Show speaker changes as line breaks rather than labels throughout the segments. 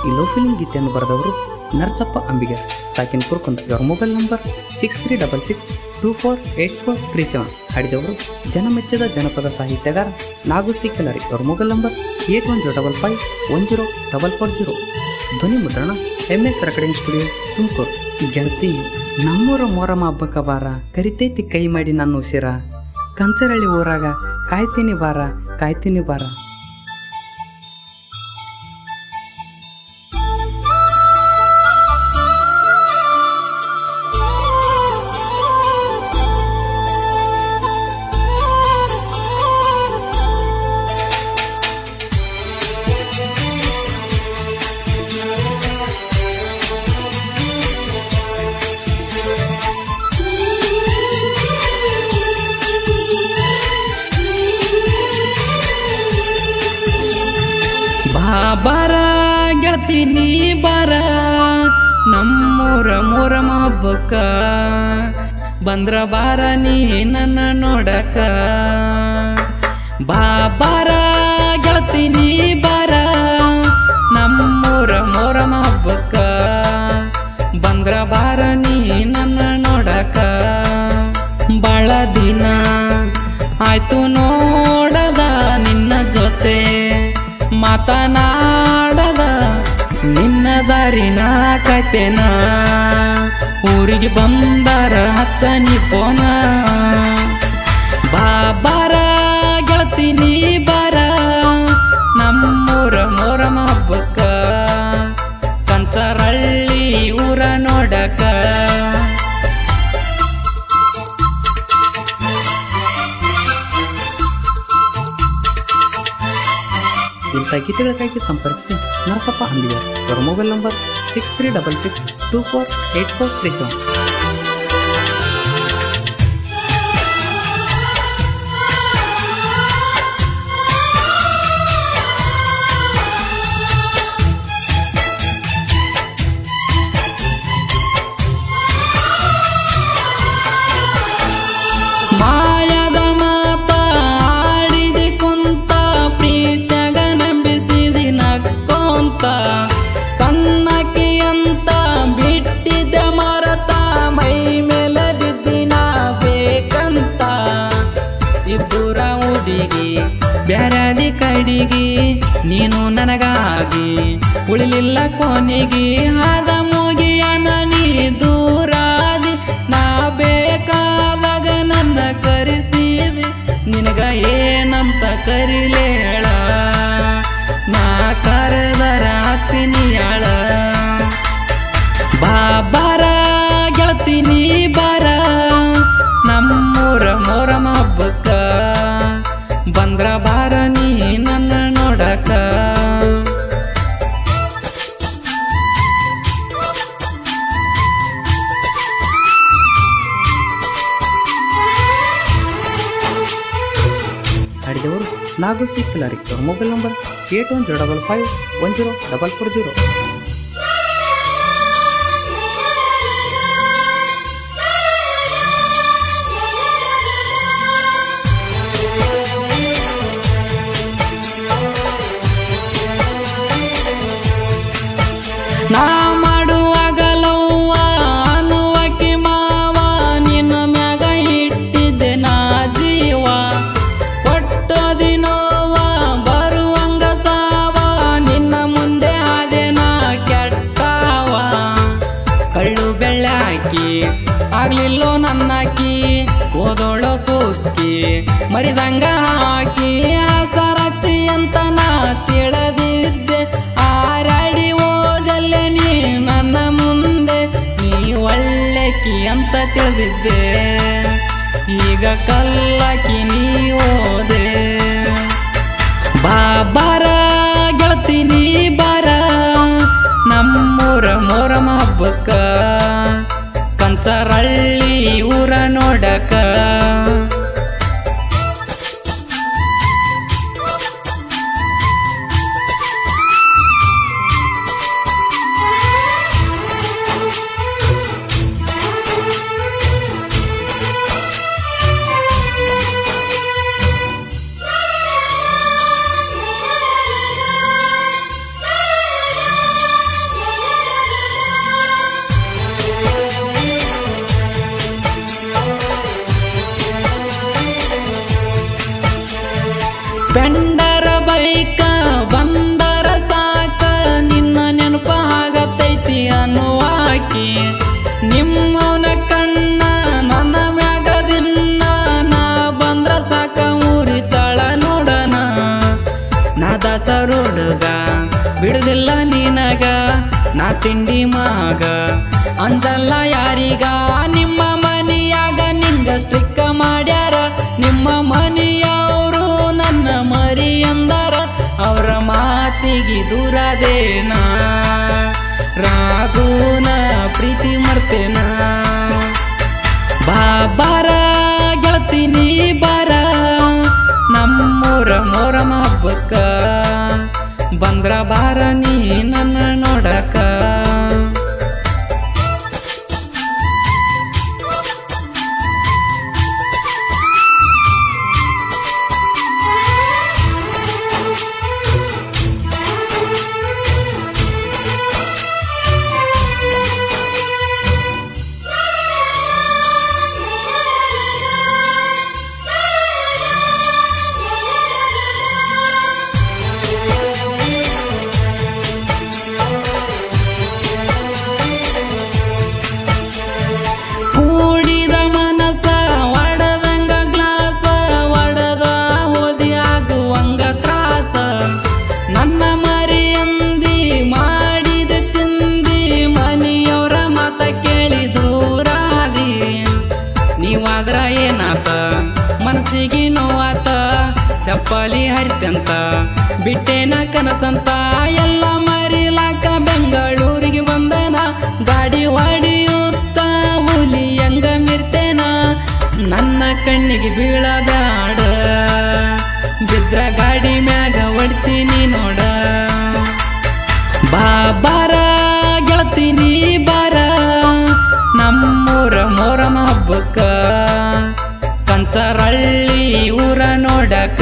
ಈ love film ಗೀತೆಯನ್ನು ಬರೆದವರು ನರಸಪ್ಪ ಅಂಬಿಗರ್ ಸಾಕಿನ್ ಕುರ್ಕುಂದ. ಇವರ ಮೊಬೈಲ್ ನಂಬರ್ 6366248437. ಹಾಡಿದವರು ಜನಮೆಚ್ಚದ ಜನಪದ ಸಾಹಿತ್ಯಗಾರ ನಾಗುಸಿ ಕೆಲರಿ. ಇವರ ಮೊಬೈಲ್ ನಂಬರ್ 8105510440. ಧ್ವನಿ ಮುದ್ರಣ MS ರೆಕಾರ್ಡಿಂಗ್ ಸ್ಟುಡಿಯೋ, ತುಮಕೂರು. ಗೆಳತಿ ನಮ್ಮೂರ ಮೊರಮ ಹಬ್ಬಕ್ಕ ಬಾರ, ಕರಿತೈತಿ ಕೈ ಮಾಡಿ ನನ್ನ ಉಸಿರ, ಕಂಚರಳ್ಳಿ ಊರಾಗ ಕಾಯ್ತೀನಿ ಬಾರ, ಕಾಯ್ತೀನಿ ಬಾರ.
ಬಾರ ಗೆಳತಿ ನೀ ಬಾರ, ನಮ್ಮೂರ ಮೊರಮ ಹಬ್ಬಕ್ಕ ಬಂದ್ರ ಬಾರ ನೀ ನನ್ನ ನೋಡಕ. ಬಾರ ಗೆಳತಿ ನೀ ಬಾರ, ನಮ್ಮೂರ ಮೊರಮ ಹಬ್ಬಕ್ಕ ಬಂದ್ರ ಬಾರ ನೀ ನನ್ನ ನೋಡಕ. ಬಾಳ ದಿನ ಆಯ್ತು ನೋಡದ ನಿನ್ನ ಜೊತೆ, ಮಾತನಾಡದ ನಿನ್ನ ದಾರಿನ ಕಾಯ್ತೇನ, ಊರಿಗೆ ಬಂದಾರ ಹಚ್ಚ ನೀ ಪೋನ. ಬಾರ ಗೆಳತಿ ನೀ ಬಾರ, ನಮ್ಮೂರ ಮೊರಮ ಹಬ್ಬಕ್ಕ ಕಂಚರಳ್ಳಿ ಊರ ನೋಡಕ.
ಇಂಥ ಗೀತೆಗಳಿಗಾಗಿ ಸಂಪರ್ಕಿಸಿ ನರಸಪ್ಪ ಅಂಬಿಗರ್. ಇವರ ಮೊಬೈಲ್ ನಂಬರ್ 6366248437.
ಮಾಯದ ಮಾತ ಆಡಿದೆ ಕೊಂತ, ಪ್ರೀತ್ಯಾಗ ನಂಬಿಸಿದಿ ನಕ್ಕೊಂತ, ಸಣ್ಣಕಿ ಅಂತ ಬಿಟ್ಟಿದ್ದ ಮರತ, ಮೈ ಮೇಲೆ ಬಿದ್ದಿನ ಬೇಕಂತ. ಇಬ್ಬರ ಹುಡುಗಿ ಬ್ಯಾರಾದಿ ಕಡಿಗಿ, ನೀನು ನನಗಾಗಿ ಉಳಿಲಿಲ್ಲ ಕೊನೆಗಿ, ಆದ ಮುಗಿಯನ ನೀ ದೂರಾದಿ, ನಾ ಬೇಕಾದಾಗ ನನ್ನ ಕರೆಸಿದಿ, ನಿನಗ ಏನಂತ ಕರಿಲೇಳ, ನಾ ಕರೆದರ ಹತ್ತಿನಿಯಾಳ. ಬಾರ ಗೆಳತಿ ನೀ ಬಾರ, ನಮ್ಮೂರ ಮೊರಮ ಹಬ್ಬಕ್ಕ ಬಂದ್ರ ಬಾರ ನೀ ನನ್ನ ನೋಡಕ.
ಹಾಡಿದವರು ನಾಗುಸಿ ಕೆಲರಿ. ಇವರ ಮೊಬೈಲ್ ನಂಬರ್ 8105510440.
ನಾ ಮಾಡುವಾಗಲವ್ವ ಅನ್ನುವಕಿ ಮಾವ, ನಿನ್ನ ಮ್ಯಾಗ ಇಟ್ಟಿದ್ದೆ ನಾ ಜೀವ, ಕೊಟ್ಟದಿನೋವ ಬರುವಂಗ ಸಾವ, ನಿನ್ನ ಮುಂದೆ ಹಾದೆ ನಾ ಕೆಟ್ಟವ. ಕಳ್ಳು ಬೆಳ್ಳೆ ಹಾಕಿ ಆಗ್ಲಿಲ್ಲೋ ನನ್ನಕಿ, ಓದೋಳೋ ಕೂಕಿ ಮರಿದಂಗ ಹಾಕಿ, ಸರತಿ ಅಂತ ನಾ ತಿಳಿದಿದ್ದೆ, ಆರಾಡಿ ಓದಲ್ಲೇ ನೀ ನನ್ನ ಮುಂದೆ, ನೀ ಒಳ್ಳೆಕಿ ಅಂತ ತಿಳಿದಿದ್ದೆ, ಈಗ ಕಲ್ಲಕಿ ನೀ ಓದೆ. ಬಾರ ಗೆಳತಿ ನೀ ಬಾರ, ನಮ್ಮೂರ ಮೊರಮ ಹಬ್ಬಕ್ಕ ಕಂಚರಳ್ಳಿ ಊರ ನೋಡಕ. ಬಿಡುದಿಲ್ಲ ನಿನಗ ನಾ ತಿಂಡಿ ಮಗ ಅಂದಲ್ಲ ಯಾರಿಗ ನಿಮ್ಮ ಮನಿಯಾಗ ನಿಂಗ ಸ್ಟ್ರಿಕ್ಕ ಮಾಡ್ಯಾರ ನಿಮ್ಮ ಮನಿಯವರು ನನ್ನ ಮರಿ ಅಂದಾರ ಅವರ ಮಾತಿಗೆ ದೂರದೇನ ರಾಘುನ ಪ್ರೀತಿ ಮರ್ತೇನ ಬಾರ ಗೆಳತಿ ನೀ ಬಾರ ನಮ್ಮೂರ ಮೊರಮ ಹಬ್ಬಕ್ಕ ಬಂದ್ರ ಬಾರ ನೀ ನನ್ನ ನೋಡಕ ಮನಸ್ಸಿಗೆ ನೋವಾತ ಚಪ್ಪಲಿ ಹರಿತಂತ ಬಿಟ್ಟೇನ ಕನಸಂತ ಎಲ್ಲ ಮರಿಲಾಕ ಬೆಂಗಳೂರಿಗೆ ಬಂದನ ಗಾಡಿ ಹೊಡಿಯುತ್ತ ಹುಲಿ ಹೆಂಗ ಮಿರ್ತೇನ ನನ್ನ ಕಣ್ಣಿಗೆ ಬೀಳಬ್ಯಾಡ ಬಿದ್ರ ಗಾಡಿ ಮ್ಯಾಗ ಹೊಡ್ತೀನಿ ನೋಡ ಬಾರ ಗೆಳತಿ ನೀ ಬಾರ ನಮ್ಮೂರ ಮೊರಮ ಹಬ್ಬಕ್ಕ ಕಂಚರಳ್ಳಿ ಊರ ನೋಡಕ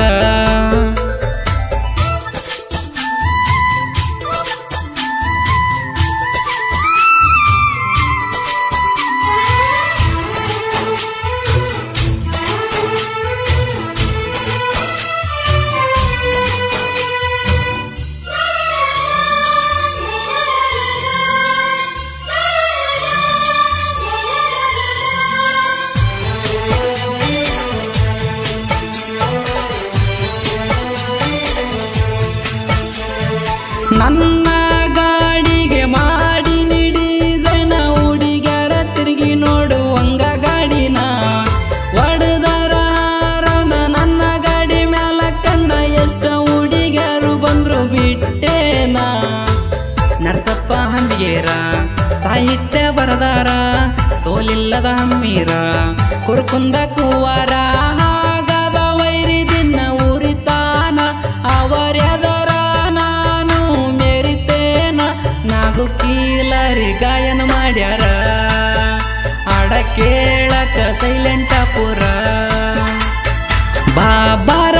ನನ್ನ ಗಾಡಿಗೆ ಮಾಡಿ ಡಿಸೈನ ಹುಡುಗ್ಯಾರ ತಿರುಗಿ ನೋಡುವಂಗ ಗಾಡಿನ ಒಡೆದರ ಹಾರನ ನನ್ನ ಗಾಡಿ ಮ್ಯಾಲ ಕಣ್ಣ ಎಷ್ಟ ಹುಡುಗ್ಯಾರು ಬಂದ್ರು ಬಿಟ್ಟೇನ ನರಸಪ್ಪ ಹಂಬಿಗೇರ ಸಾಹಿತ್ಯ ಬರದಾರ ಸೋಲಿಲ್ಲದ ಹಮ್ಮೀರ ಕುರ್ಕುಂದ ಕುವಾರ ಹಾಗದ ವೈರಿ ದಿನ ಉರಿತಾನ ಅವರ್ಯದರ ನಾಗು ಕೀಲರಿ ಗಾಯನ ಮಾಡ್ಯಾರ ಹಾಡ ಕೇಳಕ ಸೈಲೆಂಟ ಪುರ ಬಾರ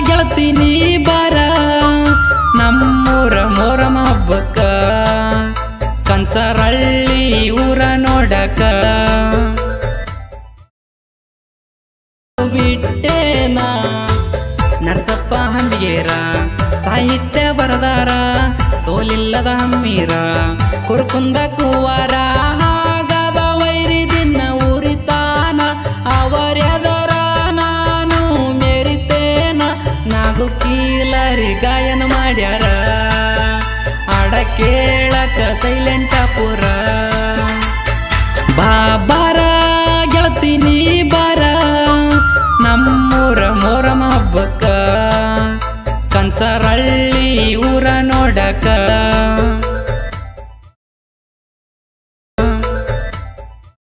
ಗೆಳತಿ ನೀ ಬಾರ ನಮ್ಮೂರ ಮೊರಮ ಹಬ್ಬಕ್ಕ ಕಂಚರಳ್ಳಿ ಊರ ನೋಡಕ ಬಿಟ್ಟೇನ ನರಸಪ್ಪ ಹಂಬಿಗೇರ ಸಾಹಿತ್ಯ ಬರದಾರ ಸೋಲಿಲ್ಲದ ಹಮ್ಮೀರ ಕುರ್ಕುಂದ ಕುವಾರ ಹಾಗದ ವೈರಿ ದಿನ ಉರಿತಾನ ಅವರ್ಯದರ ನಾನು ಮೆರಿತೇನ ನಾಗು ಕೀಲರಿ ಗಾಯನ ಮಾಡ್ಯಾರ ಹಾಡ ಕೇಳಕ ಸೈಲೆಂಟ ಪುರ ಬಾರ ಗೆಳತಿ ನೀ ಬಾರ ನಮ್ಮೂರ ಮೊರಮ ಹಬ್ಬಕ್ಕ ಕಂಚರಳ್ಳಿ ಊರ ನೋಡಕ